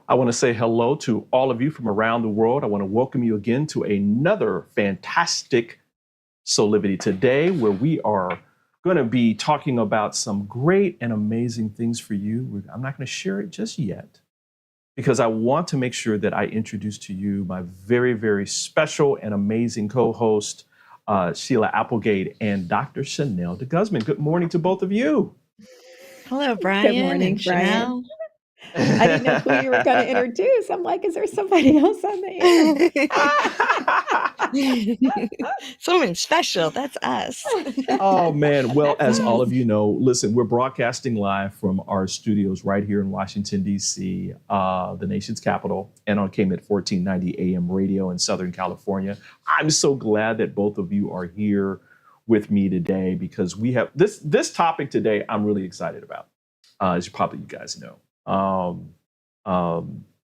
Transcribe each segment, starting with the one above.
I want to say hello to all of you from around the world. I want to welcome you again to another fantastic Soulivity Today, where we are going to be talking about some great and amazing things for you. I'm not going to share it just yet because I want to make sure that I introduce to you my very, very special and amazing co-host, Sheila Applegate and Dr. Chanel DeGuzman. Good morning to both of you. Hello, Brian. Good morning, and Chanel. I didn't know who you were going to introduce. I'm like, is there somebody else on the air? Someone special. That's us. Oh, man. Well, as all of you know, listen, we're broadcasting live from our studios right here in Washington, D.C., the nation's capital, and on KMET 1490 AM radio in Southern California. I'm so glad that both of you are here with me today because we have this topic today I'm really excited about, as probably you guys know.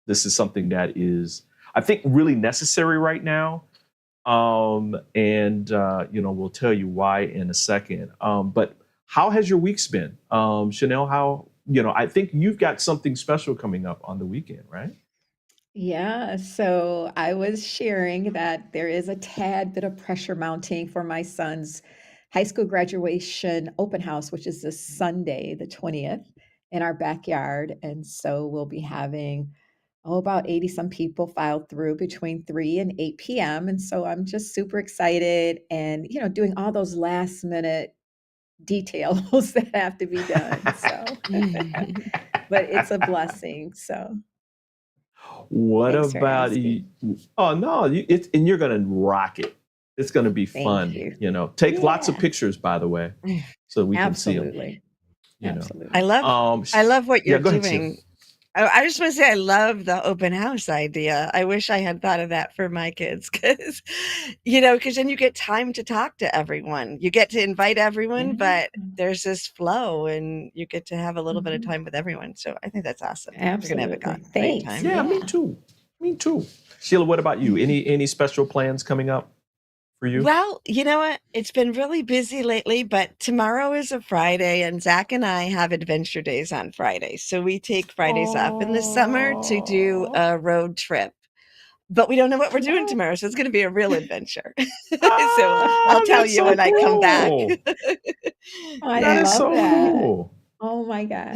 This is something that is, I think, really necessary right now. We'll tell you why in a second. But how has your weeks been? Chanel, I think you've got something special coming up on the weekend, right? Yeah, so I was sharing that there is a tad bit of pressure mounting for my son's high school graduation open house, which is this Sunday, the 20th, in our backyard. And so we'll be having about 80 some people filed through between 3 and 8 p.m. And so I'm just super excited and, doing all those last minute details that have to be done. So, but it's a blessing. So. What Thanks about you? Oh, no, and you're going to rock it. It's going to be fun. Take lots of pictures, by the way, so we can see them. Absolutely. I love what you're doing. I just want to say I love the open house idea. I wish I had thought of that for my kids because then you get time to talk to everyone. You get to invite everyone, but there's this flow and you get to have a little bit of time with everyone. So I think that's awesome. Absolutely. We're going to have a great time. Yeah, me too. Sheila, what about you? Any special plans coming up for you? Well, you know what? It's been really busy lately, but tomorrow is a Friday and Zach and I have adventure days on Fridays. So we take Fridays off in the summer to do a road trip. But we don't know what we're doing tomorrow, so it's going to be a real adventure. So I'll tell you when I come back. I love that. Cool. Oh my gosh.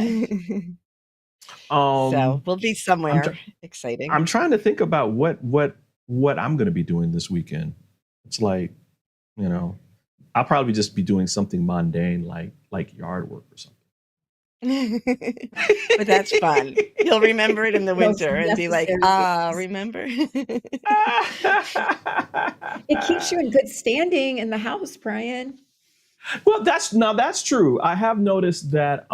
So we'll be somewhere exciting. I'm trying to think about what I'm going to be doing this weekend. It's like, I'll probably just be doing something mundane like yard work or something. But that's fun. You'll remember it in the winter and be like, remember? It keeps you in good standing in the house, Brian. Well, that's true. I have noticed that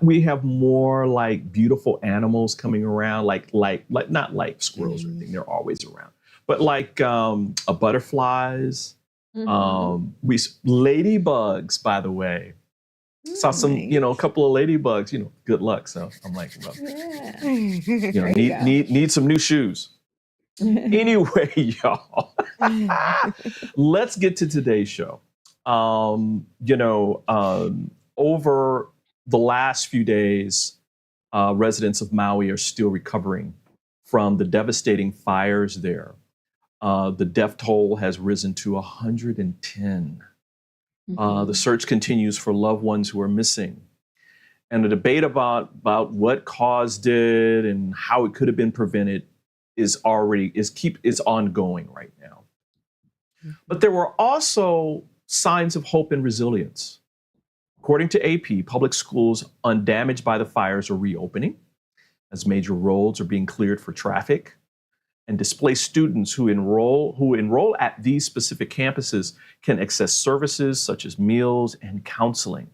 we have more like beautiful animals coming around, like not like squirrels or anything. They're always around. But like butterflies, ladybugs, by some, saw some, a couple of ladybugs, good luck. So I'm like, well, need some new shoes. Anyway, y'all, let's get to today's show. Over the last few days, residents of Maui are still recovering from the devastating fires there. The death toll has risen to 110. The search continues for loved ones who are missing. And the debate about what caused it and how it could have been prevented is ongoing right now. But there were also signs of hope and resilience. According to AP, public schools undamaged by the fires are reopening as major roads are being cleared for traffic. And displaced students who enroll at these specific campuses can access services such as meals and counseling.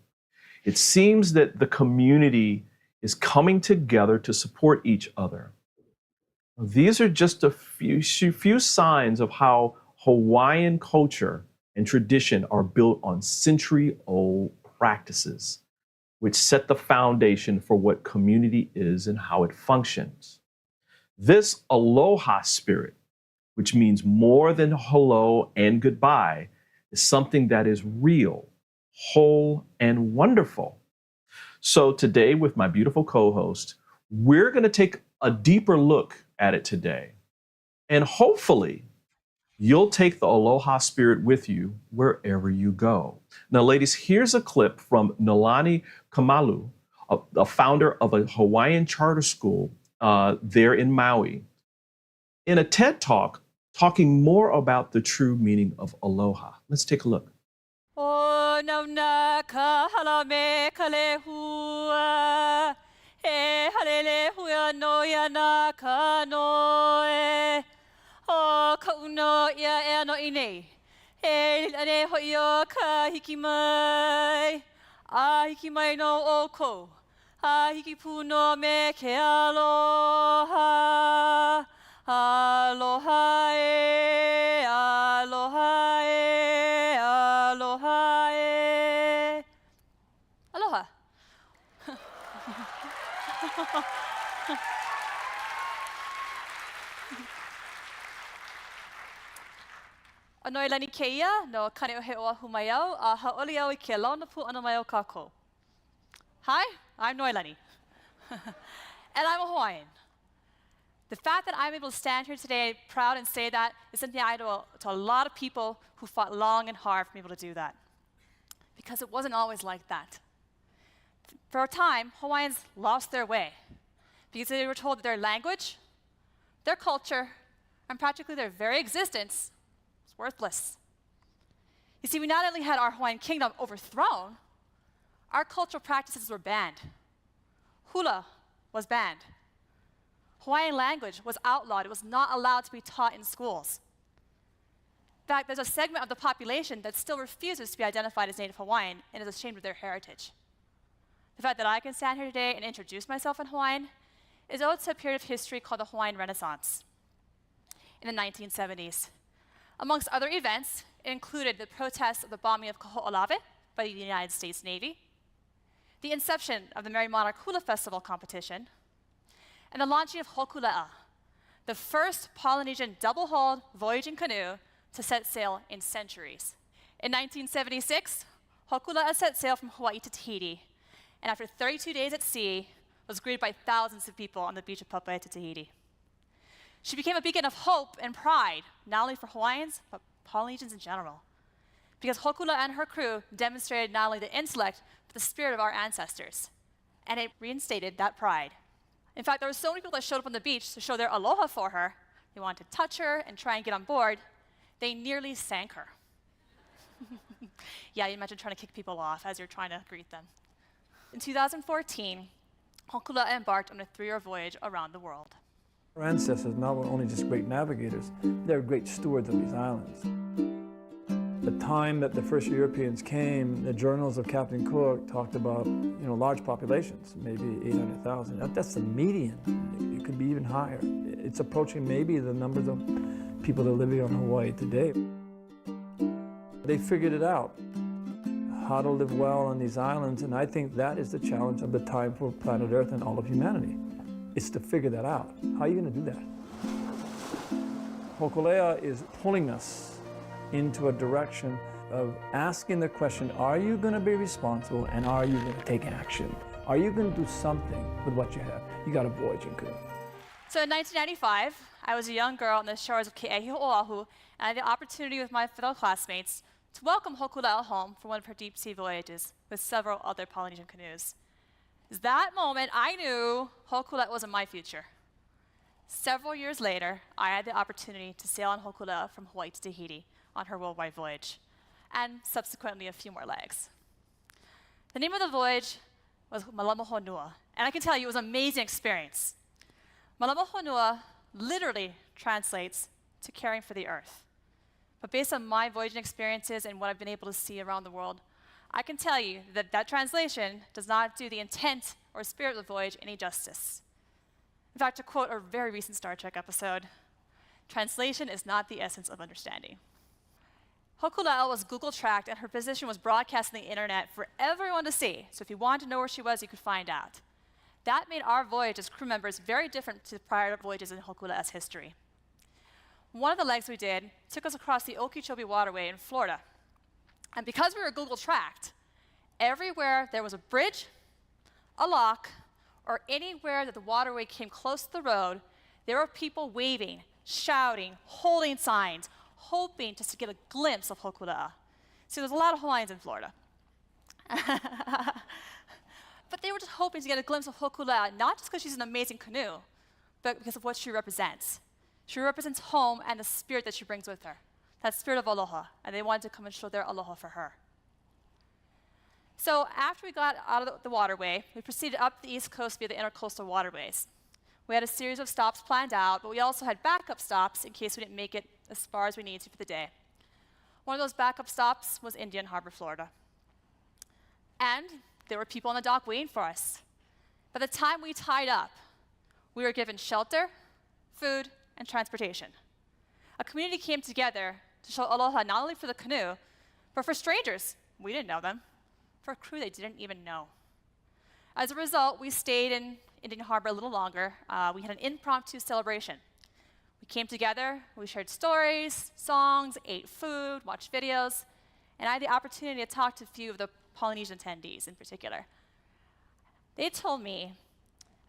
It seems that the community is coming together to support each other. These are just a few signs of how Hawaiian culture and tradition are built on century-old practices, which set the foundation for what community is and how it functions. This Aloha Spirit, which means more than hello and goodbye, is something that is real, whole, and wonderful. So today, with my beautiful co-host, we're going to take a deeper look at it today. And hopefully, you'll take the Aloha Spirit with you wherever you go. Now, ladies, here's a clip from Noelani Kamalu, a founder of a Hawaiian charter school there in Maui, in a TED Talk, talking more about the true meaning of aloha. Let's take a look. O nauna ka halame ka lehua, e halele hua no yana ka noe. O ka uno ia e ano ine, e ane hoio ka hiki mai. A hiki mai no oko, a hiki puno me ke aloha. Aloha e, aloha e, aloha e. Aloha. A Noelani keia no kane o he oa humayau a haoli au I ke launa pu ana mai o kako. Hi, I'm Noelani. And I'm a Hawaiian. The fact that I'm able to stand here today proud and say that is something I owe to a lot of people who fought long and hard for me able to do that. Because it wasn't always like that. For a time, Hawaiians lost their way because they were told that their language, their culture, and practically their very existence was worthless. You see, we not only had our Hawaiian kingdom overthrown, our cultural practices were banned. Hula was banned. Hawaiian language was outlawed. It was not allowed to be taught in schools. In fact, there's a segment of the population that still refuses to be identified as Native Hawaiian and is ashamed of their heritage. The fact that I can stand here today and introduce myself in Hawaiian is owed to a period of history called the Hawaiian Renaissance in the 1970s. Amongst other events, it included the protests of the bombing of Kaho'olawe by the United States Navy, the inception of the Merry Monarch Hula Festival competition, and the launching of Hokulea, the first Polynesian double-hulled voyaging canoe to set sail in centuries. In 1976, Hokulea set sail from Hawaii to Tahiti, and after 32 days at sea, was greeted by thousands of people on the beach of Papae to Tahiti. She became a beacon of hope and pride, not only for Hawaiians, but Polynesians in general. Because Hokulea and her crew demonstrated not only the intellect, but the spirit of our ancestors. And it reinstated that pride. In fact, there were so many people that showed up on the beach to show their aloha for her. They wanted to touch her and try and get on board. They nearly sank her. Yeah, you imagine trying to kick people off as you're trying to greet them. In 2014, Hokulea embarked on a 3-year voyage around the world. Our ancestors not were only just great navigators, they're great stewards of these islands. The time that the first Europeans came, the journals of Captain Cook talked about, large populations, maybe 800,000. That's the median. It could be even higher. It's approaching maybe the numbers of people that are living on Hawaii today. They figured it out, how to live well on these islands, and I think that is the challenge of the time for planet Earth and all of humanity. It's to figure that out. How are you going to do that? Hokulea is pulling us into a direction of asking the question, are you going to be responsible and are you going to take action? Are you going to do something with what you have? You got a voyaging canoe. So in 1995, I was a young girl on the shores of Ke'ehi Oahu, and I had the opportunity with my fellow classmates to welcome Hokulea home for one of her deep sea voyages with several other Polynesian canoes. At that moment, I knew Hokulea wasn't my future. Several years later, I had the opportunity to sail on Hokulea from Hawaii to Tahiti on her worldwide voyage, and subsequently a few more legs. The name of the voyage was Malama Honua, and I can tell you it was an amazing experience. Malama Honua literally translates to caring for the earth. But based on my voyaging experiences and what I've been able to see around the world, I can tell you that that translation does not do the intent or spirit of the voyage any justice. In fact, to quote a very recent Star Trek episode, translation is not the essence of understanding. Hokulea was Google tracked and her position was broadcast on the internet for everyone to see. So if you wanted to know where she was, you could find out. That made our voyage as crew members very different to the prior voyages in Hokulea's history. One of the legs we did took us across the Okeechobee Waterway in Florida. And because we were Google tracked, everywhere there was a bridge, a lock, or anywhere that the waterway came close to the road, there were people waving, shouting, holding signs, hoping just to get a glimpse of Hokula'a. See, there's a lot of Hawaiians in Florida. But they were just hoping to get a glimpse of Hokula'a, not just because she's an amazing canoe, but because of what she represents. She represents home and the spirit that she brings with her, that spirit of aloha, and they wanted to come and show their aloha for her. So after we got out of the waterway, we proceeded up the East Coast via the intercoastal waterways. We had a series of stops planned out, but we also had backup stops in case we didn't make it as far as we needed to for the day. One of those backup stops was Indian Harbor, Florida. And there were people on the dock waiting for us. By the time we tied up, we were given shelter, food, and transportation. A community came together to show aloha not only for the canoe, but for strangers. We didn't know them. For a crew they didn't even know. As a result, we stayed in Indian Harbor a little longer. We had an impromptu celebration. We came together, we shared stories, songs, ate food, watched videos, and I had the opportunity to talk to a few of the Polynesian attendees in particular. They told me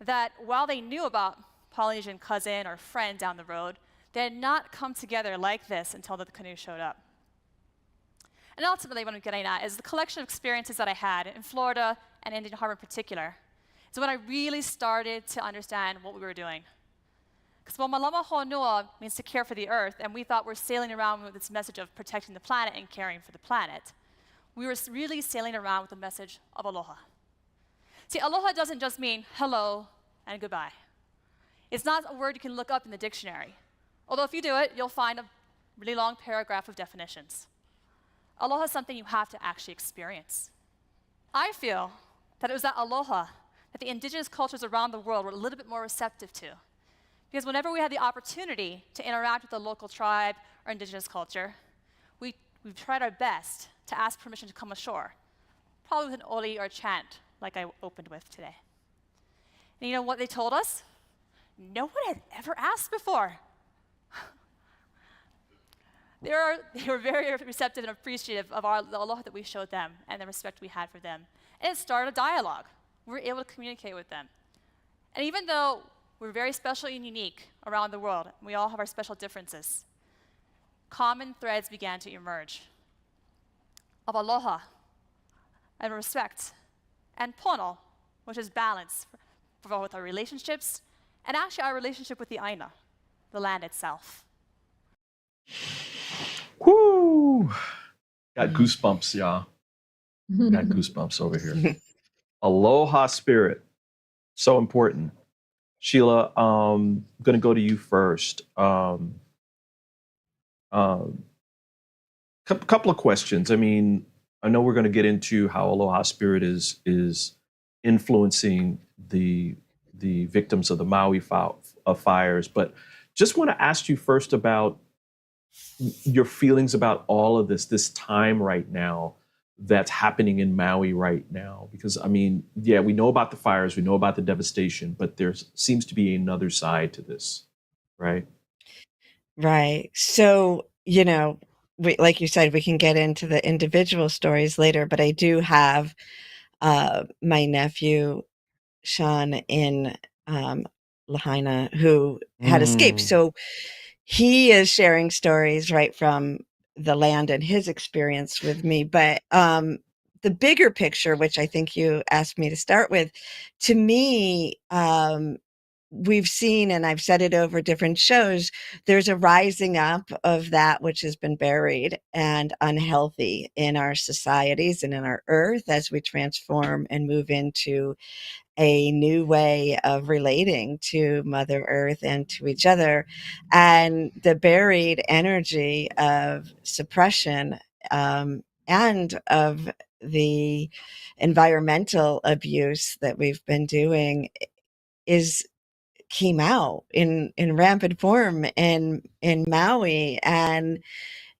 that while they knew about Polynesian cousin or friend down the road, they had not come together like this until the canoe showed up. And ultimately what I'm getting at is the collection of experiences that I had in Florida and Indian Harbor in particular is when I really started to understand what we were doing. Because while Malama Honua means to care for the earth, and we thought we're sailing around with this message of protecting the planet and caring for the planet, we were really sailing around with the message of aloha. See, aloha doesn't just mean hello and goodbye. It's not a word you can look up in the dictionary. Although if you do it, you'll find a really long paragraph of definitions. Aloha is something you have to actually experience. I feel that it was that aloha that the indigenous cultures around the world were a little bit more receptive to. Because whenever we had the opportunity to interact with a local tribe or indigenous culture, we tried our best to ask permission to come ashore, probably with an oli or a chant, like I opened with today. And you know what they told us? No one had ever asked before. They were very receptive and appreciative of the aloha that we showed them and the respect we had for them. And it started a dialogue. We were able to communicate with them. And even though we're very special and unique around the world, and we all have our special differences, common threads began to emerge of aloha and respect and pono, which is balance for both our relationships and actually our relationship with the aina, the land itself. Whoo! Got goosebumps, y'all. Got goosebumps over here. Aloha Spirit. So important. Sheila, I'm going to go to you first. Couple of questions. I mean, I know we're going to get into how Aloha Spirit is influencing the victims of the Maui fires, but just want to ask you first about your feelings about all of this time right now that's happening in Maui right now. Because, I mean, yeah, we know about the fires, we know about the devastation, but there seems to be another side to this, right? Right. So, you know, like you said, we can get into the individual stories later, but I do have my nephew, Sean, in Lahaina, who had escaped. So he is sharing stories right from the land and his experience with me. But the bigger picture, which I think you asked me to start with, to me, we've seen, and I've said it over different shows, there's a rising up of that which has been buried and unhealthy in our societies and in our earth as we transform and move into a new way of relating to Mother Earth and to each other. And the buried energy of suppression and of the environmental abuse that we've been doing came out in rampant form in Maui. And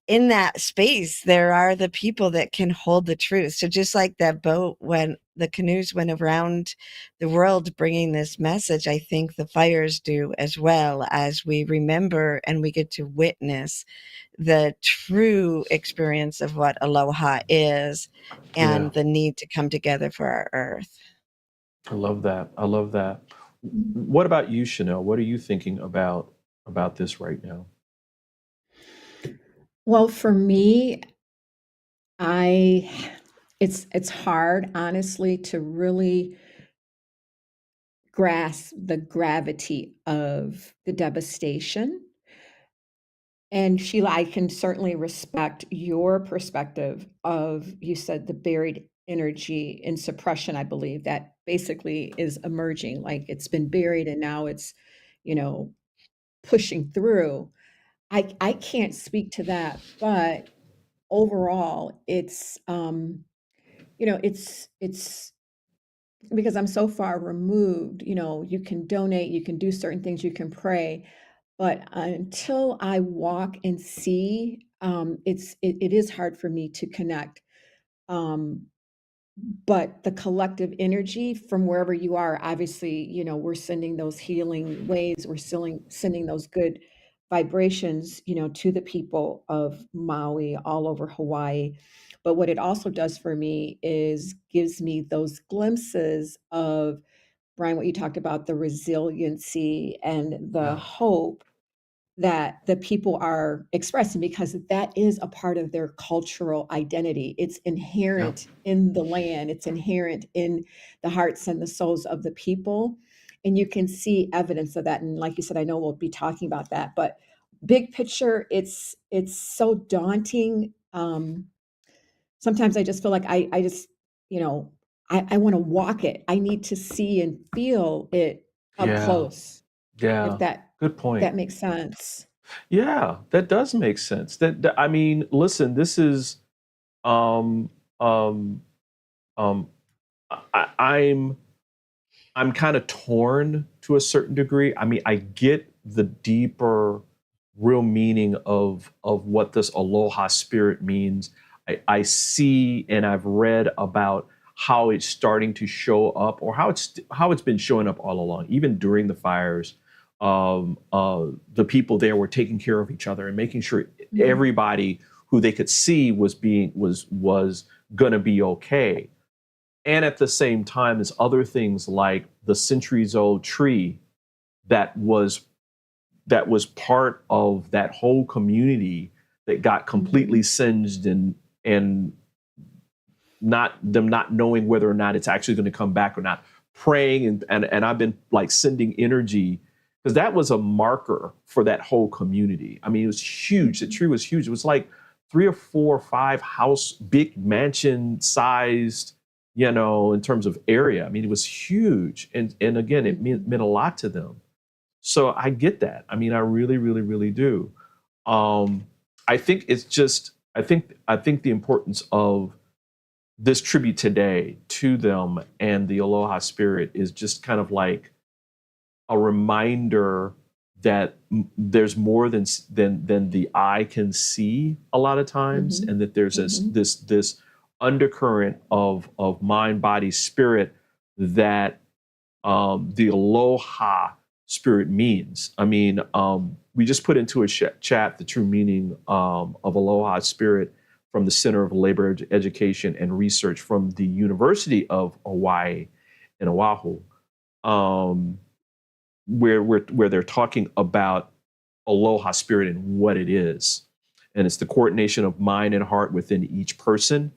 in that space, there are the people that can hold the truth. So just like that boat, when the canoes went around the world bringing this message, I think the fires do as well, as we remember and we get to witness the true experience of what aloha is and the need to come together for our earth. I love that. I love that. Mhm. What about you, Chanel? What are you thinking about this right now? Well, for me, I it's hard, honestly, to really grasp the gravity of the devastation. And Sheila, I can certainly respect your perspective of, you said, the buried energy and suppression, I believe, that basically is emerging. Like it's been buried and now it's, you know, pushing through. I can't speak to that, but overall, it's because I'm so far removed, you can donate, you can do certain things, you can pray, but until I walk and see, it is hard for me to connect. Um, but the collective energy from wherever you are, obviously, we're sending those healing waves, we're sending those good vibrations, to the people of Maui, all over Hawaii. But what it also does for me is gives me those glimpses of, Brian, what you talked about, the resiliency and the Yeah. hope that the people are expressing, because that is a part of their cultural identity. It's Yeah. inherent in the land, it's inherent in the hearts and the souls of the people. And you can see evidence of that. And like you said, I know we'll be talking about that, but big picture, it's so daunting. Sometimes I just feel like I just, you know, I want to walk it. I need to see and feel it up Yeah. close, if Yeah. Good that point. makes sense. Yeah, that does make sense. I mean, listen, this is um um um I'm kind of torn to a certain degree. I mean, I get the deeper, real meaning of what this aloha spirit means. I see and I've read about how it's starting to show up, or how it's been showing up all along, even during the fires. The people there were taking care of each other and making sure Mhm. everybody who they could see was going to be okay. And at the same time, there's other things like the centuries-old tree that was part of that whole community that got completely Mhm. singed, and not knowing whether or not it's actually going to come back or not, praying, and I've been like sending energy, because that was a marker for that whole community. I mean, it was huge. The Mhm. tree was huge. It was like 3 or 4 or 5 house, big mansion sized, in terms of area. I mean, it was huge. And again, it Mhm. meant a lot to them. So I get that. I mean, I really, really, really do. Um, I think it's just, I think the importance of this tribute today to them and the Aloha Spirit is just kind of like a reminder that there's more than the eye can see a lot of times, Mhm. and that there's Mhm. this undercurrent of mind, body, spirit that the Aloha Spirit means. I mean, we just put into a chat the true meaning of Aloha Spirit from the Center of Labor Education and Research from the University of Hawaii in Oahu, um, where they're talking about Aloha Spirit and what it is. And it's the coordination of mind and heart within each person.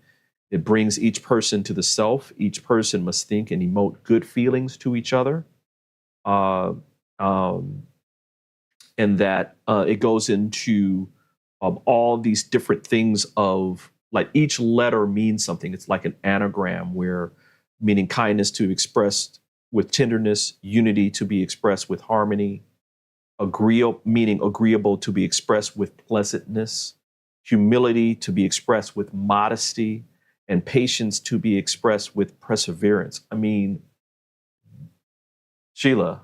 It brings each person to the self. Each person must think and emote good feelings to each other. Uh, um, and that it goes into all these different things of, like, each letter means something. It's like an anagram, where meaning kindness to be expressed with tenderness, unity to be expressed with harmony, agreeable meaning agreeable to be expressed with pleasantness, humility to be expressed with modesty, and patience to be expressed with perseverance. I mean, Sheila,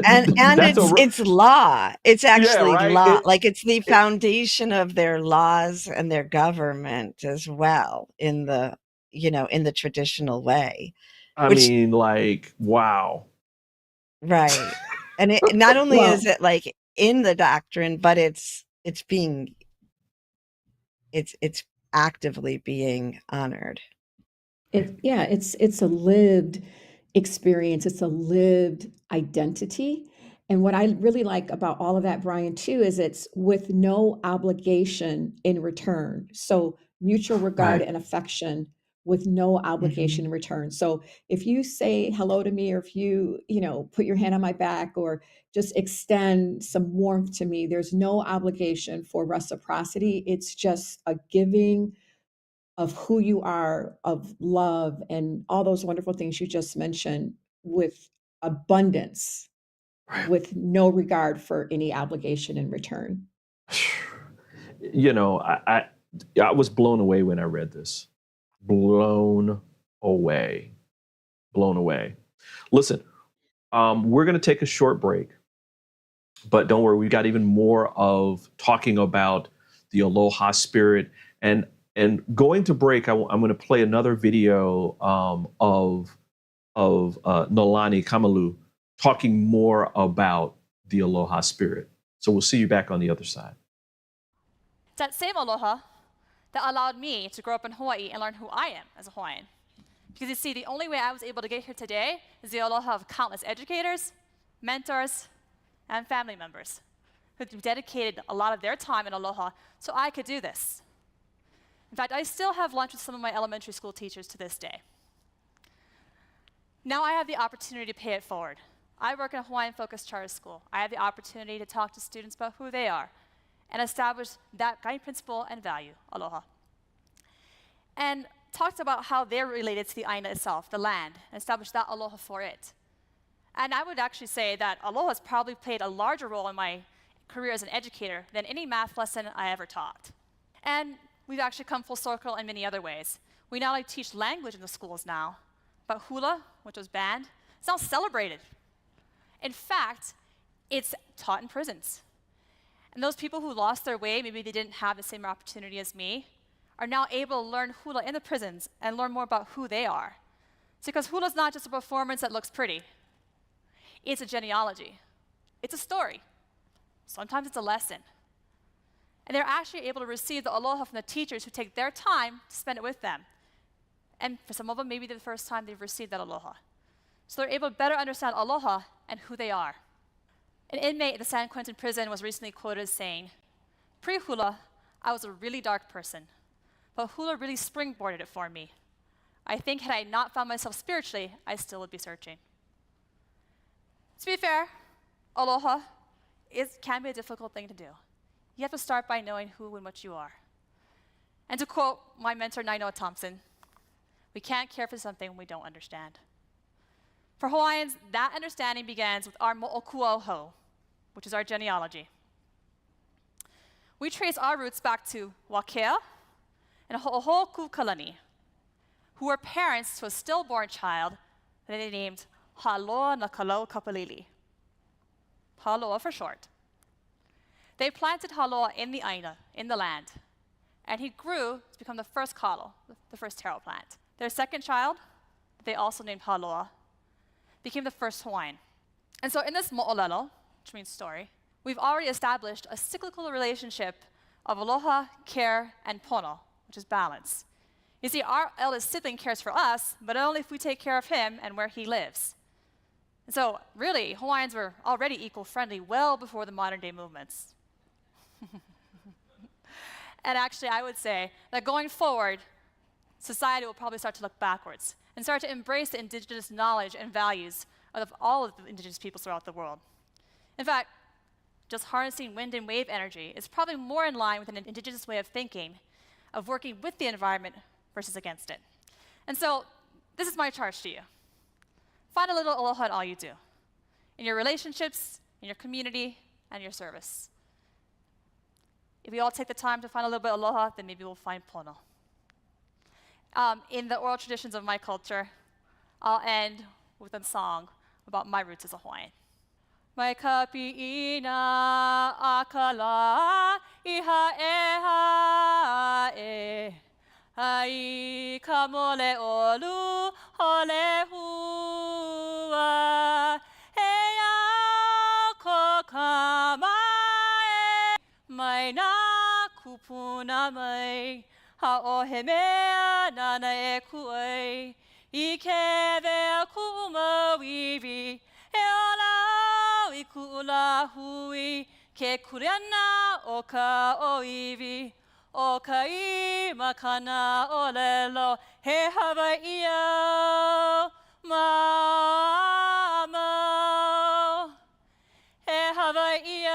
And that's a it's law. It's yeah, actually right. law. Like it's the foundation of their laws and their government as well, in the traditional way, I which mean, like, wow. right. And it not only is Well, it like in the doctrine, but it's actively being honored. It's a lived experience. It's a lived identity. And what I really like about all of that, Brian, too, is it's with no obligation in return. So mutual regard Right. and affection with no obligation in return. So if you say hello to me, or if you put your hand on my back, or just extend some warmth to me, there's no obligation for reciprocity. It's just a giving of who you are, of love, and all those wonderful things you just mentioned, with abundance, Right. with no regard for any obligation in return. You know, I was blown away when I read this. Blown away. Blown away. Listen, we're going to take a short break, but don't worry, we've got even more of talking about the Aloha Spirit. And going to break, I'm going to play another video of Noelani Kamalu talking more about the Aloha Spirit. So we'll see you back on the other side. It's that same aloha that allowed me to grow up in Hawaii and learn who I am as a Hawaiian. Because you see, the only way I was able to get here today is the aloha of countless educators, mentors, and family members who dedicated a lot of their time in aloha so I could do this. In fact, I still have lunch with some of my elementary school teachers to this day. Now I have the opportunity to pay it forward. I work in a Hawaiian-focused charter school. I have the opportunity to talk to students about who they are and establish that guiding principle and value, aloha. And talked about how they're related to the aina itself, the land, and established that aloha for it. And I would actually say that aloha has probably played a larger role in my career as an educator than any math lesson I ever taught. And we've actually come full circle in many other ways. We not only teach language in the schools now, but hula, which was banned, is now celebrated. In fact, it's taught in prisons. And those people who lost their way, maybe they didn't have the same opportunity as me, are now able to learn hula in the prisons and learn more about who they are. It's because hula is not just a performance that looks pretty. It's a genealogy. It's a story. Sometimes it's a lesson. And they're actually able to receive the aloha from the teachers who take their time to spend it with them. And for some of them, maybe the first time they've received that aloha. So they're able to better understand aloha and who they are. An inmate at the San Quentin prison was recently quoted as saying, "Pre-hula, I was a really dark person, but hula really springboarded it for me. I think had I not found myself spiritually, I still would be searching." To be fair, aloha can be a difficult thing to do. You have to start by knowing who and what you are. And to quote my mentor, Nainoa Thompson, we can't care for something we don't understand. For Hawaiians, that understanding begins with our mo'okuauhou, which is our genealogy. We trace our roots back to Wakea and Ho'ohokukalani, who were parents to a stillborn child that they named Haloa na Kalau Kapalili. Haloa for short. They planted Haloa in the aina, in the land, and he grew to become the first kalo, the first taro plant. Their second child, they also named Haloa, became the first Hawaiian. And so in this mo'olelo, which means story, we've already established a cyclical relationship of aloha, care, and pono, which is balance. You see, our eldest sibling cares for us, but only if we take care of him and where he lives. And so really, Hawaiians were already eco-friendly well before the modern day movements. And actually, I would say that going forward, society will probably start to look backwards and start to embrace the indigenous knowledge and values of all of the indigenous peoples throughout the world. In fact, just harnessing wind and wave energy is probably more in line with an indigenous way of thinking, of working with the environment versus against it. And so, this is my charge to you. Find a little aloha in all you do, in your relationships, in your community, and your service. If we all take the time to find a little bit of aloha, then maybe we'll find pono. In the oral traditions of my culture, I'll end with a song about my roots as a Hawaiian. Mai kapi'ina akala iha eha e ai ka mole olu hole hua heia ko kamae mai na kupuna mai ha'o he mea nana e ku'ai. I ke vea ku'u mauiwi, e ola i ku'ula hui, ke kuriana o ka oiwi, o ka I makana o lelo, he Hawaii mama, he Hawaii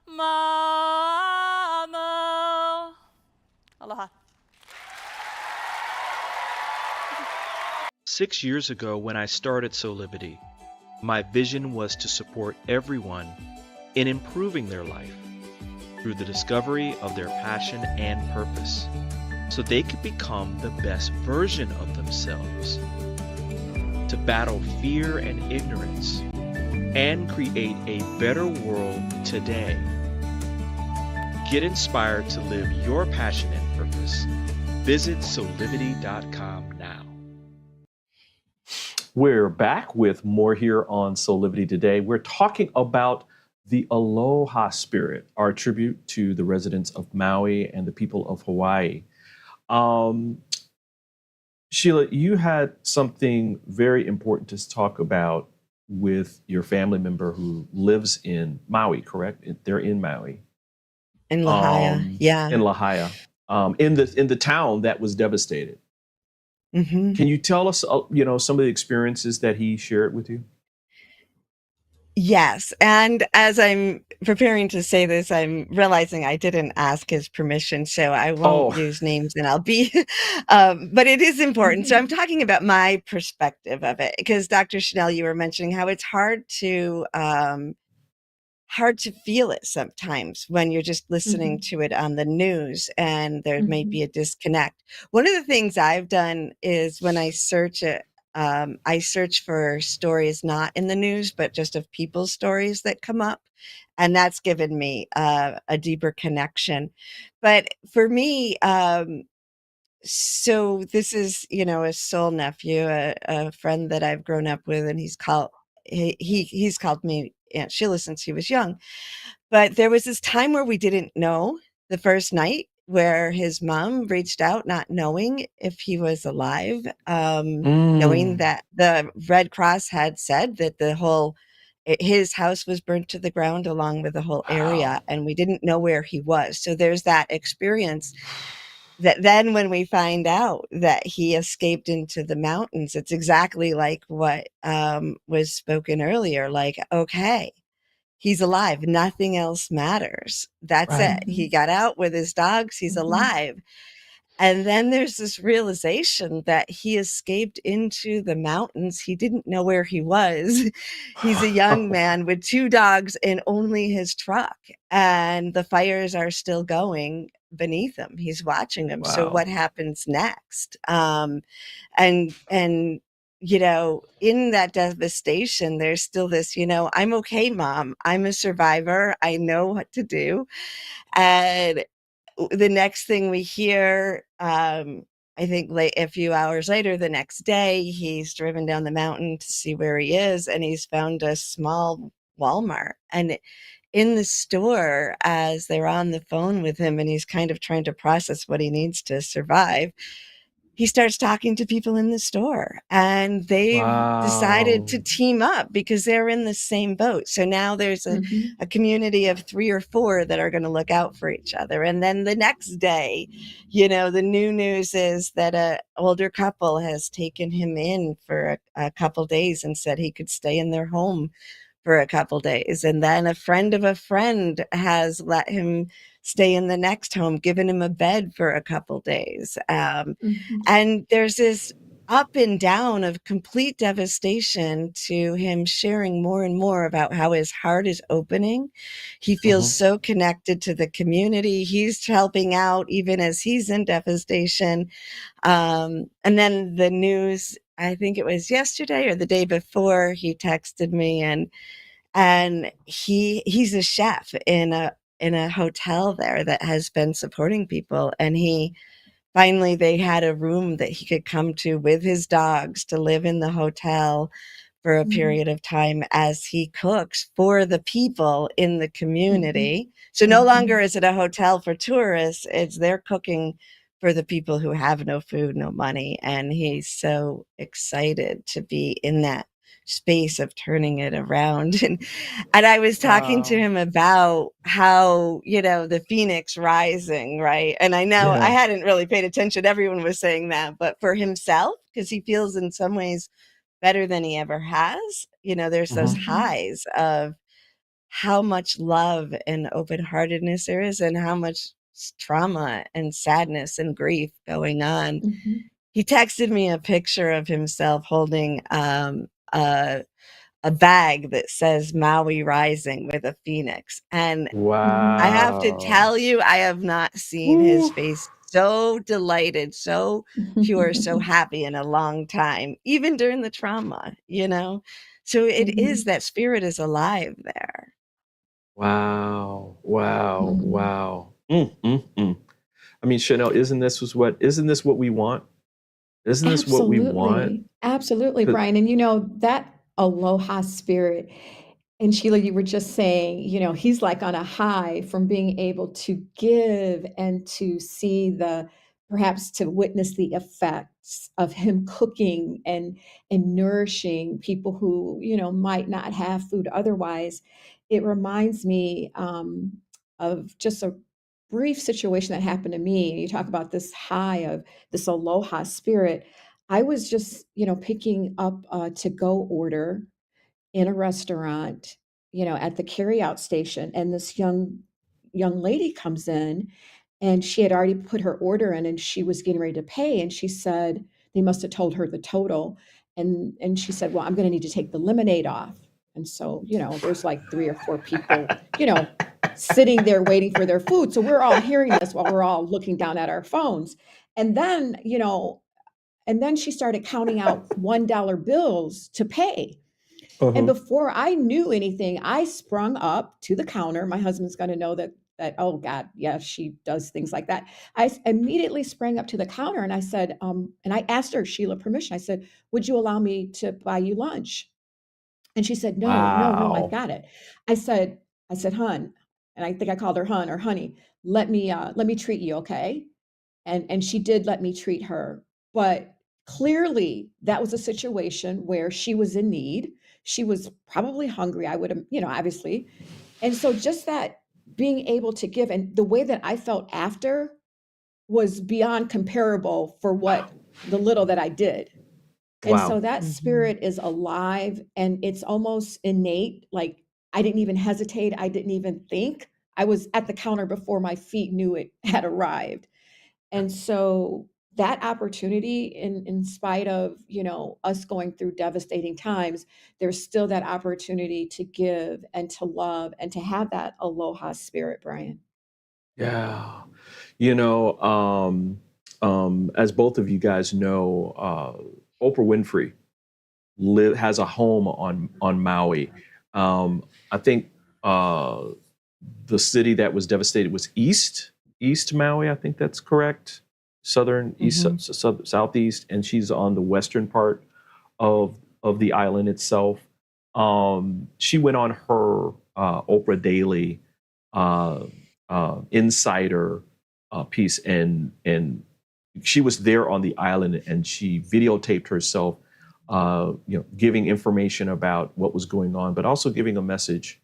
mama. Aloha. 6 years ago, when I started Soulivity, my vision was to support everyone in improving their life through the discovery of their passion and purpose, so they could become the best version of themselves, to battle fear and ignorance, and create a better world today. Get inspired to live your passion and purpose. Visit Soulivity.com now. We're back with more here on Soulivity Today. We're talking about the Aloha Spirit, our tribute to the residents of Maui and the people of Hawaii. Sheila, you had something very important to talk about with your family member who lives in Maui, correct? They're in Maui. In Lahaina, yeah. In Lahaina, in the town that was devastated. Mm-hmm. Can you tell us, some of the experiences that he shared with you? Yes. And as I'm preparing to say this, I'm realizing I didn't ask his permission, so I won't use names and I'll be, but it is important. So I'm talking about my perspective of it because Dr. Chanel, you were mentioning how it's hard to feel it sometimes when you're just listening to it on the news and there may be a disconnect. One of the things I've done is when I search it, I search for stories not in the news, but just of people's stories that come up. And that's given me a deeper connection. But for me, so this is, a soul nephew, a friend that I've grown up with, and he's called me Aunt Sheila since he was young. But there was this time where we didn't know the first night where his mom reached out, not knowing if he was alive, knowing that the Red Cross had said that his house was burnt to the ground along with the whole area, and we didn't know where he was. So there's that experience that then when we find out that he escaped into the mountains, it's exactly like what was spoken earlier, like, okay, he's alive. Nothing else matters. That's it. He got out with his dogs. He's alive. And then there's this realization that he escaped into the mountains. He didn't know where he was. He's a young man with 2 dogs and only his truck. And the fires are still going beneath him. He's watching them. Wow. So what happens next? And in that devastation, there's still this, I'm okay, Mom. I'm a survivor. I know what to do. And the next thing we hear, I think a few hours later, the next day, he's driven down the mountain to see where he is, and he's found a small Walmart. And in the store, as they're on the phone with him, and he's kind of trying to process what he needs to survive, he starts talking to people in the store, and they've decided to team up because they're in the same boat. So now there's a community of 3 or 4 that are going to look out for each other. And then the next day, the new news is that an older couple has taken him in for a couple days and said he could stay in their home for a couple days. And then a friend of a friend has let him stay in the next home, given him a bed for a couple days. And there's this up and down of complete devastation to him sharing more and more about how his heart is opening. He feels so connected to the community. He's helping out even as he's in devastation. And then the news, I think it was yesterday or the day before, he texted me and he's a chef in a hotel there that has been supporting people. And finally they had a room that he could come to with his dogs to live in the hotel for a period of time as he cooks for the people in the community. So no longer is it a hotel for tourists, it's they're cooking for the people who have no food, no money. And he's so excited to be in that space of turning it around. And I was talking to him about how, you know, the phoenix rising, right? And I know I hadn't really paid attention. Everyone was saying that, but for himself, because he feels in some ways better than he ever has, you know, there's those highs of how much love and open-heartedness there is and how much trauma and sadness and grief going on. He texted me a picture of himself holding a bag that says Maui Rising with a phoenix. And I have to tell you, I have not seen his face so delighted, so pure, so happy in a long time, even during the trauma, you know? So it is that spirit is alive there. Wow. I mean, Chanel, isn't this what we want? Isn't this what we want? Absolutely, Brian. And you know, that aloha spirit, and Sheila, you were just saying, you know, he's like on a high from being able to give and to see perhaps to witness the effects of him cooking and nourishing people who, you know, might not have food otherwise. It reminds me of just a brief situation that happened to me. You talk about this high of this aloha spirit. I was just, you know, picking up a to-go order in a restaurant, you know, at the carryout station, and this young lady comes in, and she had already put her order in, and she was getting ready to pay, and she said they must have told her the total, and she said, "Well, I'm going to need to take the lemonade off." And so, you know, there's like 3 or 4 people, you know, sitting there waiting for their food. So we're all hearing this while we're all looking down at our phones. And then, you know, and then she started counting out $1 bills to pay. And before I knew anything, I sprung up to the counter. My husband's going to know that, oh God, yeah, she does things like that. I immediately sprang up to the counter and I said, and I asked her, Sheila, permission. I said, "Would you allow me to buy you lunch?" And she said, "No, I've got it." I said, "Hun," and I think I called her hun or honey, let me treat you, okay? And she did let me treat her. But clearly that was a situation where she was in need. She was probably hungry, I would have, you know, obviously. And so just that being able to give, and the way that I felt after was beyond comparable for what the little that I did. And so that spirit is alive and it's almost innate. Like I didn't even hesitate. I didn't even think. I was at the counter before my feet knew it had arrived. And so that opportunity, in spite of, you know, us going through devastating times, there's still that opportunity to give and to love and to have that aloha spirit, Brian. Yeah. You know, as both of you guys know, Oprah Winfrey has a home on Maui. I think the city that was devastated was East Maui. I think that's correct. Southern, east, southeast, and she's on the western part of the island itself. She went on her Oprah Daily insider piece, and she was there on the island, and she videotaped herself, you know, giving information about what was going on, but also giving a message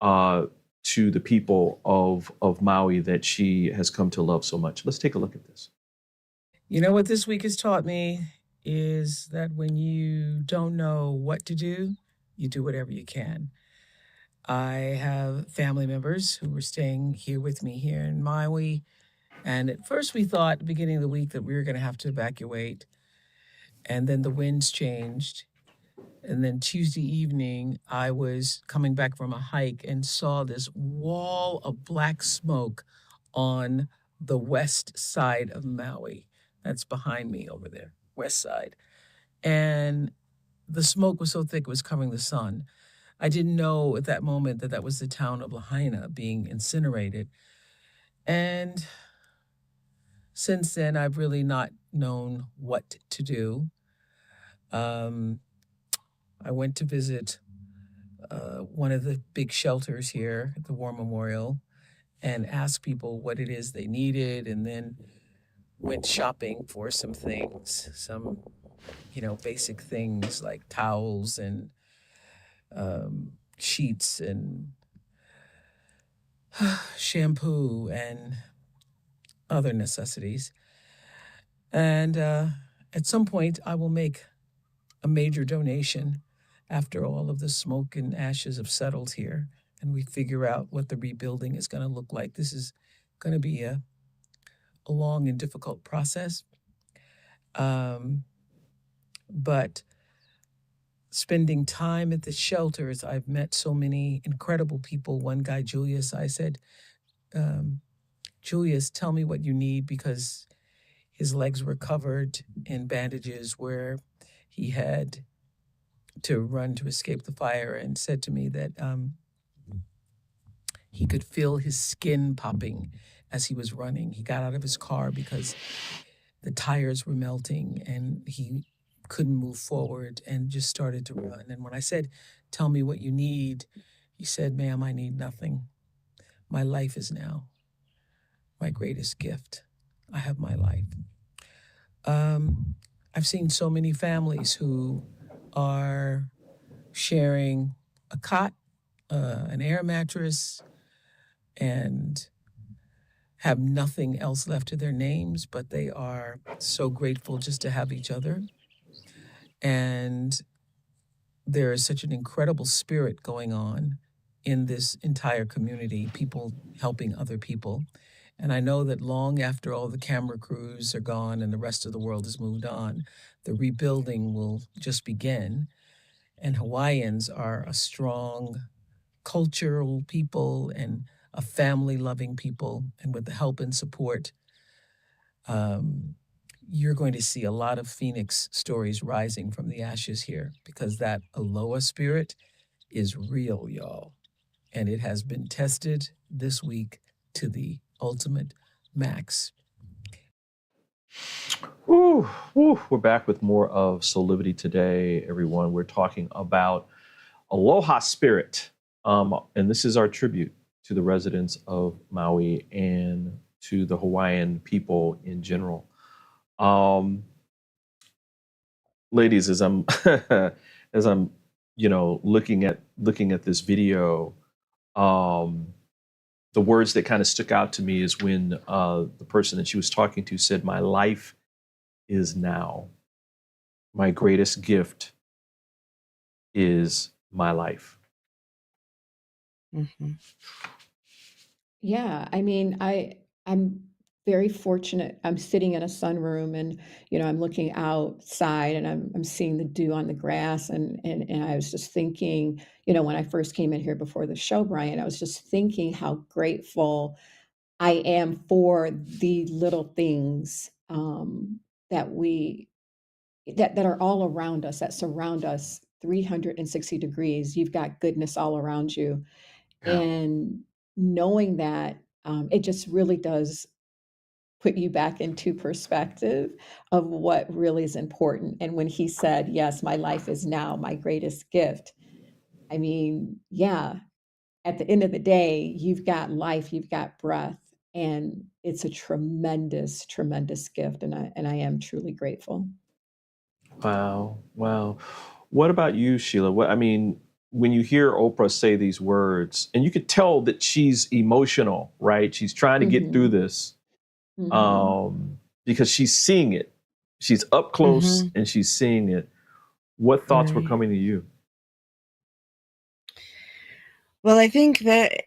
to the people of Maui that she has come to love so much. Let's take a look at this. You know what this week has taught me is that when you don't know what to do, you do whatever you can. I have family members who were staying here with me here in Maui. And at first we thought at the beginning of the week that we were going to have to evacuate. And then the winds changed. And then Tuesday evening, I was coming back from a hike and saw this wall of black smoke on the west side of Maui. That's behind me over there, west side. And the smoke was so thick it was covering the sun. I didn't know at that moment that that was the town of Lahaina being incinerated. And since then, I've really not known what to do. I went to visit one of the big shelters here at the War Memorial and asked people what it is they needed, and then went shopping for some things, some, basic things like towels and sheets and shampoo and other necessities. And at some point, I will make a major donation after all of the smoke and ashes have settled here and we figure out what the rebuilding is going to look like. This is going to be a long and difficult process. But spending time at the shelters, I've met so many incredible people. One guy, Julius, I said, Julius, tell me what you need, because his legs were covered in bandages where he had to run to escape the fire, and said to me that he could feel his skin popping as he was running. He got out of his car because the tires were melting and he couldn't move forward and just started to run. And when I said, tell me what you need, he said, ma'am, I need nothing. My life is now my greatest gift. I have my life. I've seen so many families who are sharing a cot, an air mattress, and have nothing else left to their names, but they are so grateful just to have each other. And there is such an incredible spirit going on in this entire community, people helping other people. And I know that long after all the camera crews are gone and the rest of the world has moved on, the rebuilding will just begin. And Hawaiians are a strong cultural people and a family-loving people. And with the help and support, you're going to see a lot of Phoenix stories rising from the ashes here, because that Aloha Spirit is real, y'all. And it has been tested this week to the ultimate max. Ooh, we're back with more of Soulivity Today, everyone. We're talking about Aloha Spirit. And this is our tribute to the residents of Maui and to the Hawaiian people in general. Ladies, as I'm looking at this video, the words that kind of stuck out to me is when the person that she was talking to said, my life is now. My greatest gift is my life. Mm-hmm. Yeah, I mean, I'm very fortunate. I'm sitting in a sunroom, and I'm looking outside, and I'm seeing the dew on the grass, and I was just thinking, when I first came in here before the show, Brian, I was just thinking how grateful I am for the little things that are all around us, that surround us 360 degrees. You've got goodness all around you. Yeah. And knowing that, it just really does put you back into perspective of what really is important. And when he said, yes, my life is now my greatest gift, I mean, yeah, at the end of the day, you've got life, you've got breath, and it's a tremendous, tremendous gift. And I am truly grateful. Wow. What about you, Sheila? When you hear Oprah say these words, and you could tell that she's emotional, right? She's trying to get through this because she's seeing it. She's up close and she's seeing it. What thoughts were coming to you? Well, I think that,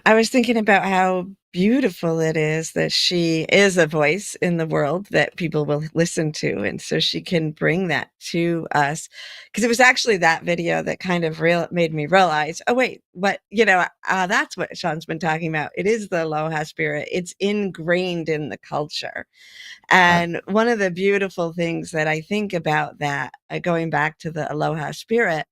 I was thinking about how beautiful it is that she is a voice in the world that people will listen to. And so she can bring that to us. Because it was actually that video that kind of made me realize, oh, wait, that's what Sean's been talking about. It is the Aloha Spirit. It's ingrained in the culture. And one of the beautiful things that I think about that, going back to the Aloha Spirit,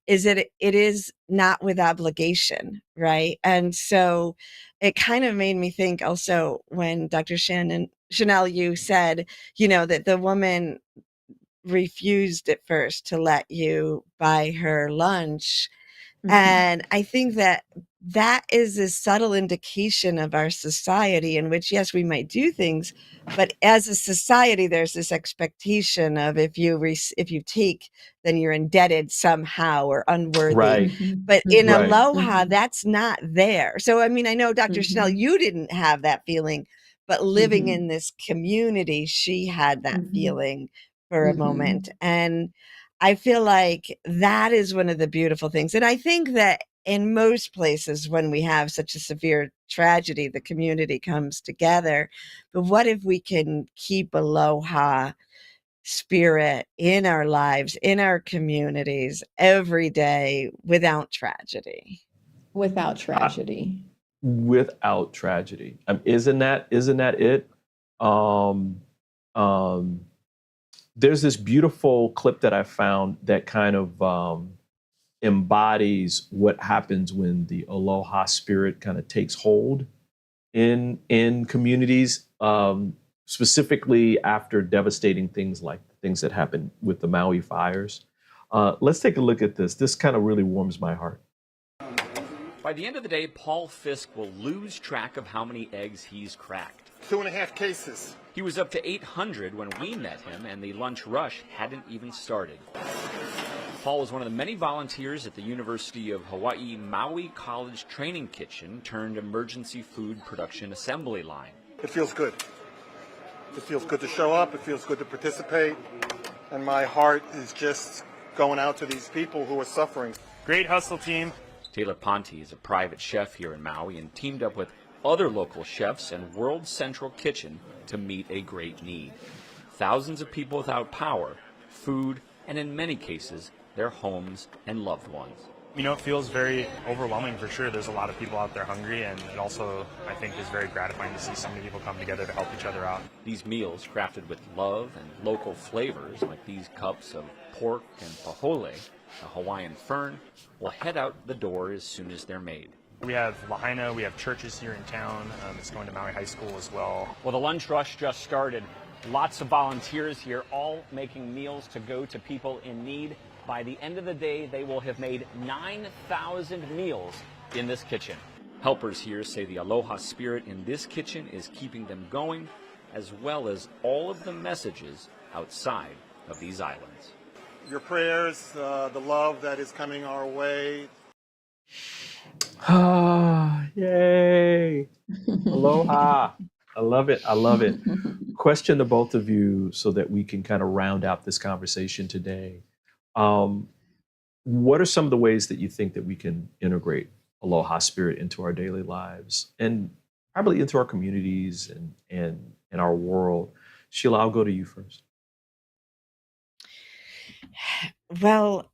is that it is not with obligation, right? And so it kind of made me think also when Dr. Chanel, you said, that the woman refused at first to let you buy her lunch. And I think that that is a subtle indication of our society in which, yes, we might do things, but as a society, there's this expectation of if you take, then you're indebted somehow or unworthy. Right. But in Right. Aloha, that's not there. So, I mean, I know, Dr. Chanel, you didn't have that feeling, but living in this community, she had that feeling for a moment. And I feel like that is one of the beautiful things. And I think that in most places, when we have such a severe tragedy, the community comes together. But what if we can keep Aloha spirit in our lives, in our communities every day without tragedy? Without tragedy. Without tragedy. Isn't that it? There's this beautiful clip that I found that kind of embodies what happens when the Aloha spirit kind of takes hold in communities, specifically after devastating things like things that happened with the Maui fires. Let's take a look at this. This kind of really warms my heart. By the end of the day, Paul Fisk will lose track of how many eggs he's cracked. 2.5 cases. He was up to 800 when we met him, and the lunch rush hadn't even started. Paul was one of the many volunteers at the University of Hawaii Maui College Training Kitchen turned emergency food production assembly line. It feels good. It feels good to show up. It feels good to participate. And my heart is just going out to these people who are suffering. Great hustle, team. Taylor Ponte is a private chef here in Maui and teamed up with other local chefs and World Central Kitchen to meet a great need. Thousands of people without power, food, and in many cases, their homes and loved ones. You know, it feels very overwhelming for sure. There's a lot of people out there hungry, and it also, I think, is very gratifying to see so many people come together to help each other out. These meals, crafted with love and local flavors, like these cups of pork and pahole, a Hawaiian fern, will head out the door as soon as they're made. We have Lahaina, we have churches here in town. It's going to Maui High School as well. Well, the lunch rush just started. Lots of volunteers here, all making meals to go to people in need. By the end of the day, they will have made 9,000 meals in this kitchen. Helpers here say the Aloha spirit in this kitchen is keeping them going, as well as all of the messages outside of these islands. Your prayers, the love that is coming our way. Ah, yay. Aloha. I love it. I love it. Question to both of you so that we can kind of round out this conversation today. What are some of the ways that you think that we can integrate Aloha spirit into our daily lives and probably into our communities and our world? Sheila, I'll go to you first. Well,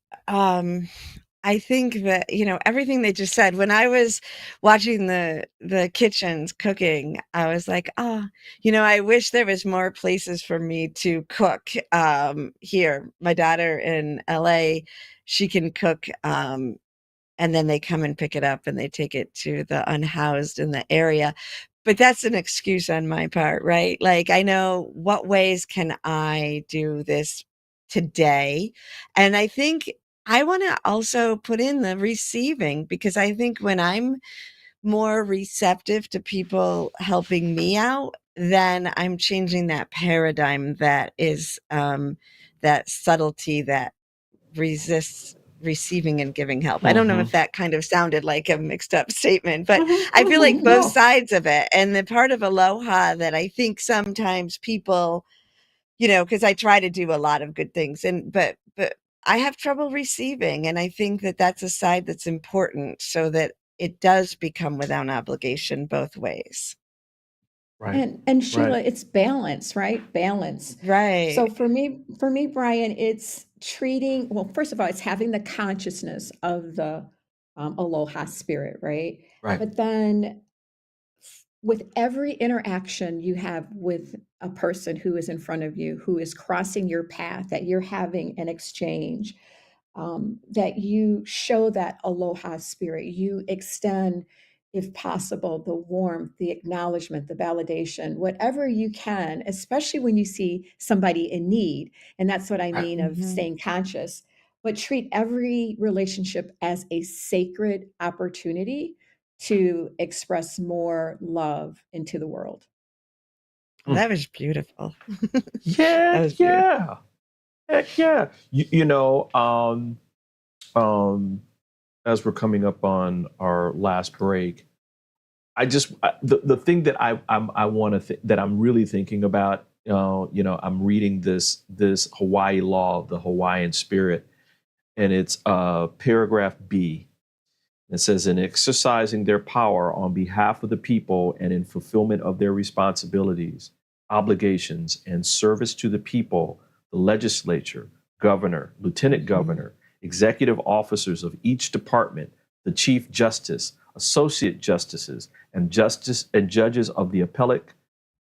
I think that, everything they just said, when I was watching the kitchens cooking, I was like, I wish there was more places for me to cook here. My daughter in LA, she can cook, and then they come and pick it up and they take it to the unhoused in the area. But that's an excuse on my part, right? Like, I know, what ways can I do this today? And I think I want to also put in the receiving, because I think when I'm more receptive to people helping me out, then I'm changing that paradigm that is that subtlety that resists receiving and giving help. I don't know if that kind of sounded like a mixed up statement, but I feel like both sides of it. And the part of Aloha that I think sometimes people, because I try to do a lot of good things, but I have trouble receiving. And I think that that's a side that's important so that it does become without obligation both ways. Right. And Sheila, it's balance, right? Balance. Right. So for me, Brian, it's treating, well, first of all, it's having the consciousness of the Aloha spirit, right? Right. But then with every interaction you have with a person who is in front of you, who is crossing your path, that you're having an exchange, that you show that Aloha spirit, you extend if possible, the warmth, the acknowledgement, the validation, whatever you can, especially when you see somebody in need. And that's what I mean of staying conscious, but treat every relationship as a sacred opportunity to express more love into the world. That was beautiful. Yeah, That was beautiful. yeah. Heck yeah. As we're coming up on our last break, the thing that that I'm really thinking about, I'm reading this Hawaii law, the Hawaiian Spirit, and it's paragraph B. It says, in exercising their power on behalf of the people and in fulfillment of their responsibilities, obligations, and service to the people, the legislature, governor, lieutenant governor, executive officers of each department, the chief justice, associate justices, and judges of the appellate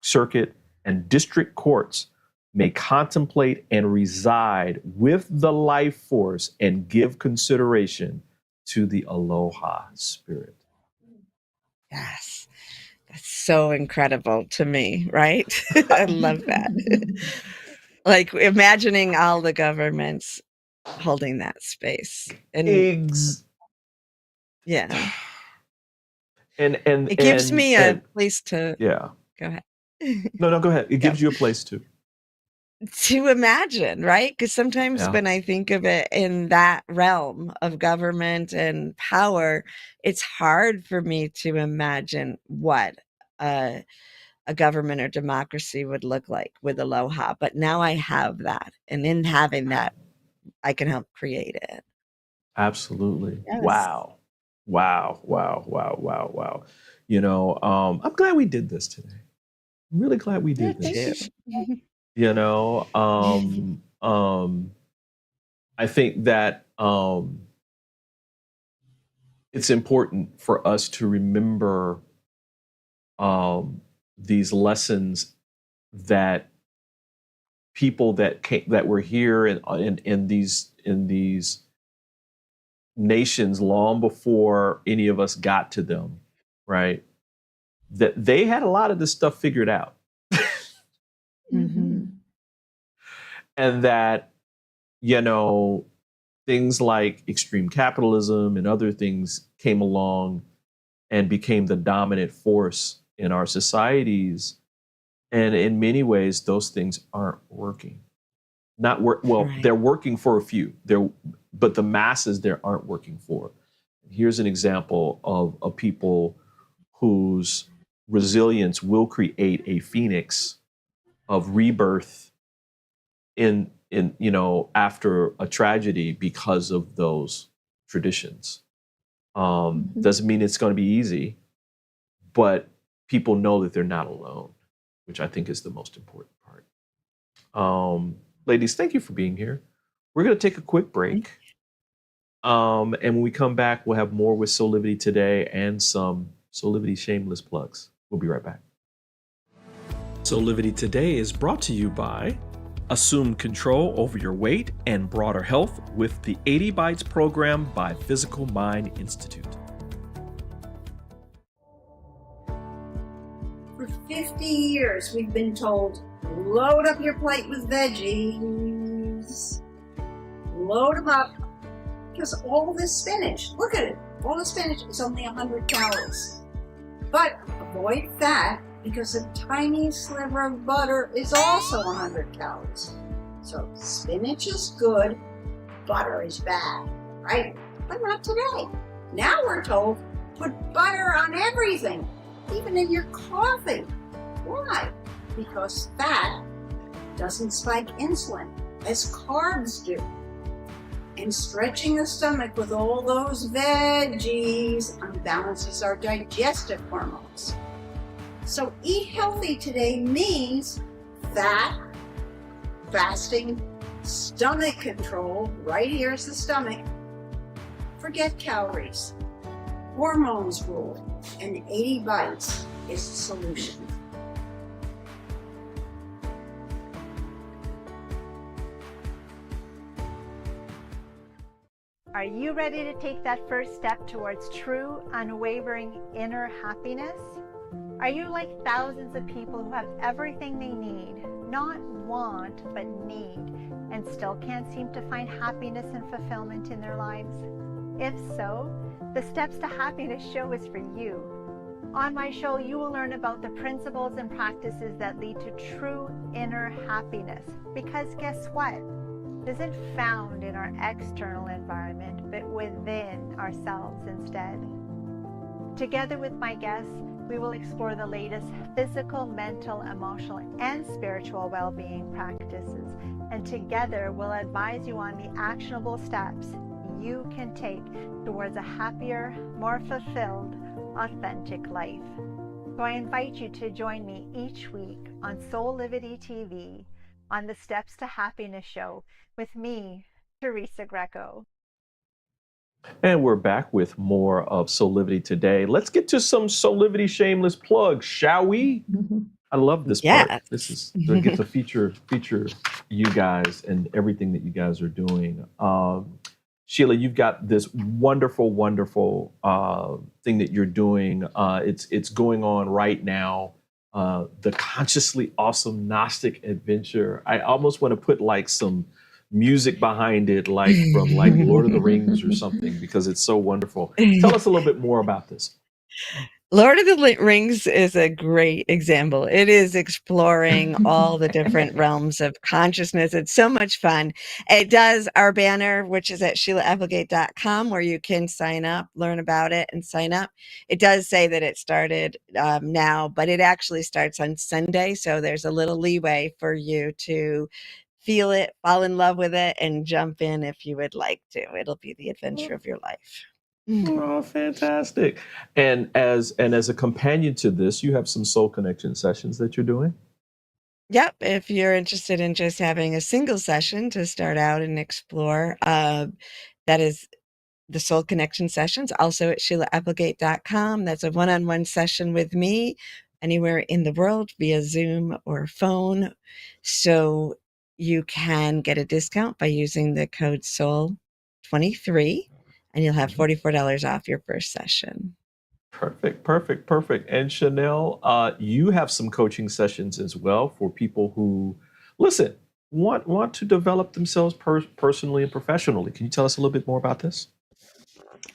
circuit and district courts may contemplate and reside with the life force and give consideration to the Aloha Spirit. Yes. That's so incredible to me, right? I love that. Like imagining all the governments holding that space. And yeah. And it gives me a place to go ahead. No, go ahead. It gives you a place to imagine, right? Because sometimes when I think of it in that realm of government and power, it's hard for me to imagine what a government or democracy would look like with Aloha. But now I have that. And in having that, I can help create it. Absolutely. Yes. Wow. I'm glad we did this today. I'm really glad we did this. I think that it's important for us to remember these lessons that people that were here in these nations long before any of us got to them, right? That they had a lot of this stuff figured out. And that, things like extreme capitalism and other things came along and became the dominant force in our societies. And in many ways, those things aren't working. They're working for a few, but the masses there aren't working for. Here's an example of a people whose resilience will create a phoenix of rebirth in after a tragedy because of those traditions. Doesn't mean it's going to be easy, but people know that they're not alone, which I think is the most important part. Ladies, thank you for being here. We're going to take a quick break. And when we come back, we'll have more with Soulivity Today and some Soulivity shameless plugs. We'll be right back. Soulivity Today is brought to you by Assume control over your weight and broader health with the 80 Bites program by Physical Mind Institute. For 50 years, we've been told, load up your plate with veggies. Load them up. Because all this spinach, look at it, all the spinach is only 100 calories. But avoid fat, because a tiny sliver of butter is also 100 calories. So spinach is good, butter is bad, right? But not today. Now we're told, put butter on everything, even in your coffee. Why? Because fat doesn't spike insulin, as carbs do. And stretching the stomach with all those veggies unbalances our digestive hormones. So eat healthy today means fat, fasting, stomach control, right here's the stomach. Forget calories. Hormones rule, and 80 Bites is the solution. Are Are you ready to take that first step towards true, unwavering inner happiness? Are you like thousands of people who have everything they need, not want, but need, and still can't seem to find happiness and fulfillment in their lives? If so, the Steps to Happiness show is for you. On my show, you will learn about the principles and practices that lead to true inner happiness. Because guess what? It isn't found in our external environment, but within ourselves instead. Together with my guests, we will explore the latest physical, mental, emotional, and spiritual well-being practices. And together, we'll advise you on the actionable steps you can take towards a happier, more fulfilled, authentic life. So I invite you to join me each week on Soulivity TV on the Steps to Happiness show with me, Teresa Greco. And we're back with more of Soulivity Today. Let's get to some Soulivity shameless plugs, shall we? I love this part. This is to get to feature you guys and everything that you guys are doing. Sheila, you've got this wonderful thing that you're doing. It's going on right now. The Consciously Awesome Gnostic Adventure. I almost want to put like some music behind it, like from like Lord of the Rings or something, because it's so wonderful. Tell us a little bit more about this. Lord of the Rings is a great example. It is exploring all the different realms of consciousness. It's so much fun. It does our banner, which is at SheilaApplegate.com, where you can sign up, learn about it, and sign up. It does say that it started now, but it actually starts on Sunday. So there's a little leeway for you to feel it, fall in love with it, and jump in if you would like to. It'll be the adventure of your life. Oh, fantastic. And as a companion to this, you have some soul connection sessions that you're doing? Yep. If you're interested in just having a single session to start out and explore, that is the soul connection sessions, also at SheilaApplegate.com. That's a one-on-one session with me anywhere in the world via Zoom or phone. So you can get a discount by using the code SOUL23. And you'll have $44 off your first session. Perfect. And Chanel, you have some coaching sessions as well for people who, listen, want to develop themselves personally and professionally. Can you tell us a little bit more about this?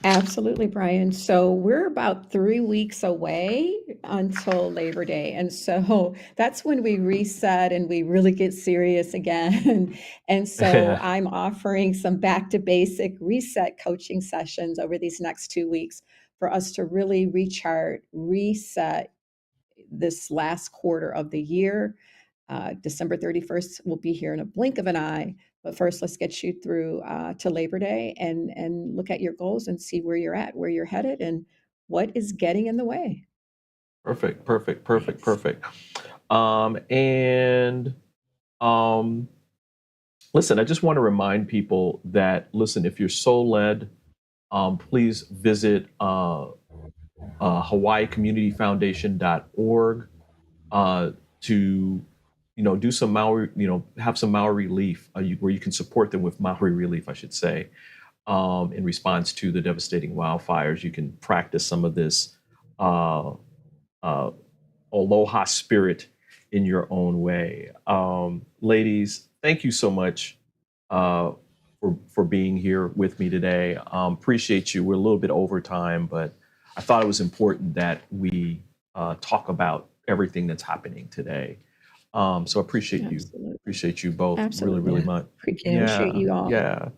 Absolutely, Brian. So we're about 3 weeks away until Labor Day. And so that's when we reset and we really get serious again. And so I'm offering some back to basic reset coaching sessions over these next 2 weeks for us to really recharge, reset this last quarter of the year. December 31st will be here in a blink of an eye. But first, let's get you through to Labor Day and look at your goals and see where you're at, where you're headed, and what is getting in the way. Perfect. Listen, I just want to remind people that, listen, if you're soul-led, please visit HawaiiCommunityFoundation.org to do some Maui, have some Maui relief where you can support them with Maui relief, I should say, in response to the devastating wildfires. You can practice some of this Aloha Spirit in your own way. Ladies, thank you so much for being here with me today. Appreciate you. We're a little bit over time, but I thought it was important that we talk about everything that's happening today. So appreciate you both. Absolutely. Really much. Appreciate you all. Yeah.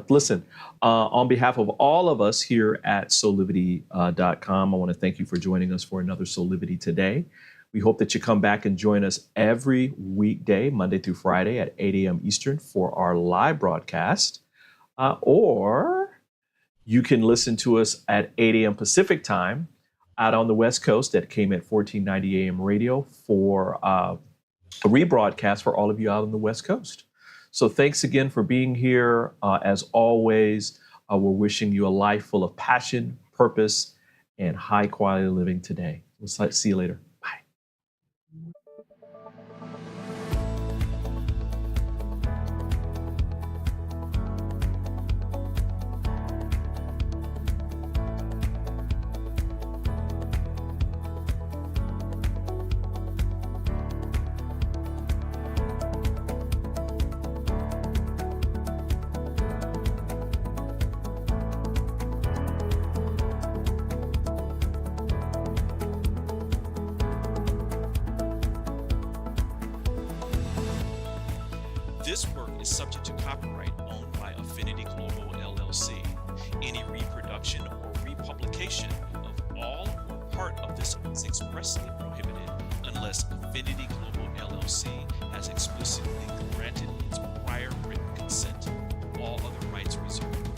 Listen, on behalf of all of us here at Soulivity.com, I want to thank you for joining us for another Soulivity Today. We hope that you come back and join us every weekday, Monday through Friday at 8 a.m. Eastern for our live broadcast. Or you can listen to us at 8 a.m. Pacific time out on the West Coast at KMET 1490 AM radio for a rebroadcast for all of you out on the West Coast. So thanks again for being here. As always, we're wishing you a life full of passion, purpose, and high quality living today. We'll see you later. This work is subject to copyright owned by Affinity Global LLC. Any reproduction or republication of all or part of this is expressly prohibited unless Affinity Global LLC has explicitly granted its prior written consent. All other rights reserved.